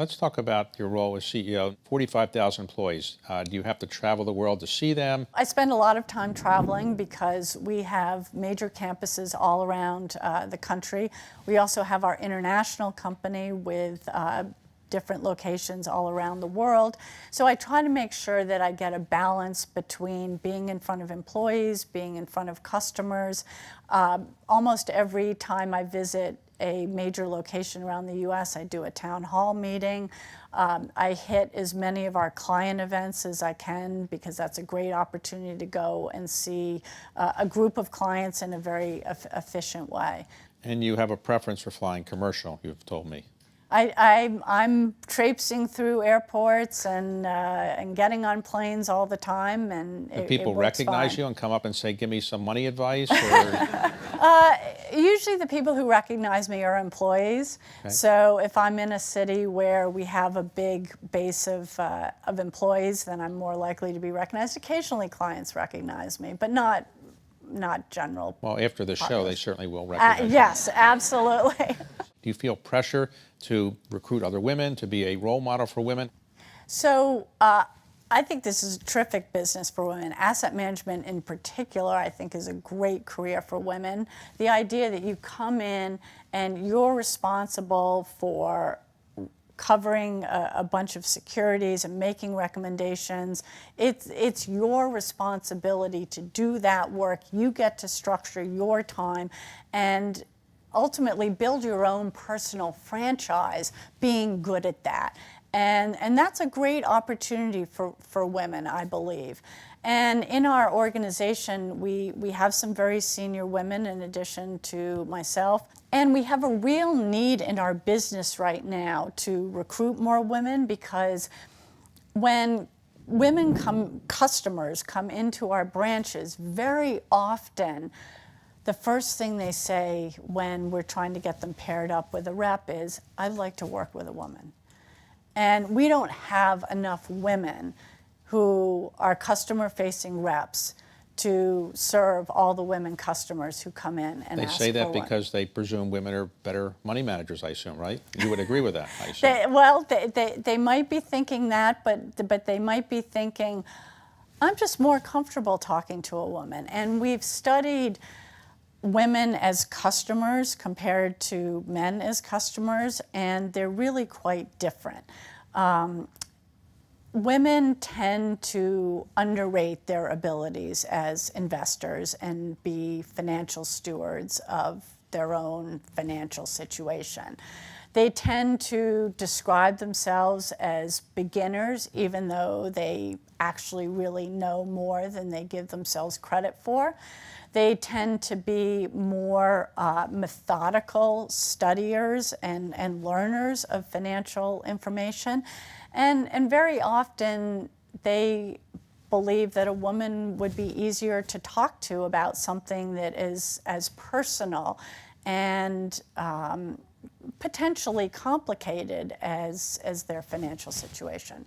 Let's talk about your role as CEO. 45,000 employees. Do you have to travel the world to see them? I spend a lot of time traveling because we have major campuses all around the country. We also have our international company with different locations all around the world. So I try to make sure that I get a balance between being in front of employees, being in front of customers. Almost every time I visit a major location around the U.S., I do a town hall meeting. I hit as many of our client events as I can because that's a great opportunity to go and see a group of clients in a very efficient way. And you have a preference for flying commercial, you've told me. I'm traipsing through airports and getting on planes all the time, and Do people recognize you and come up and say, "Give me some money advice"? Or? Usually the people who recognize me are employees. Okay. So if I'm in a city where we have a big base of employees, then I'm more likely to be recognized. Occasionally clients recognize me, but not general. Well, after the show, they certainly will recognize you. Yes, absolutely. Do you feel pressure to recruit other women, to be a role model for women? So I think this is a terrific business for women. Asset management in particular, I think, is a great career for women. The idea that you come in and you're responsible for covering a bunch of securities and making recommendations. It's your responsibility to do that work. You get to structure your time and ultimately build your own personal franchise, being good at that. And that's a great opportunity for women, I believe. And in our organization, we have some very senior women in addition to myself. And we have a real need in our business right now to recruit more women, because when customers come into our branches, very often the first thing they say when we're trying to get them paired up with a rep is, "I'd like to work with a woman." And we don't have enough women who are customer-facing reps to serve all the women customers who come in and ask for one. They say that because they presume women are better money managers, I assume, right? You would agree with that, I assume. They might be thinking that, but they might be thinking, I'm just more comfortable talking to a woman. And we've studied women as customers compared to men as customers, and they're really quite different. Women tend to underrate their abilities as investors and be financial stewards of their own financial situation. They tend to describe themselves as beginners, even though they actually really know more than they give themselves credit for. They tend to be more methodical studiers and learners of financial information. And very often they believe that a woman would be easier to talk to about something that is as personal and potentially complicated as their financial situation.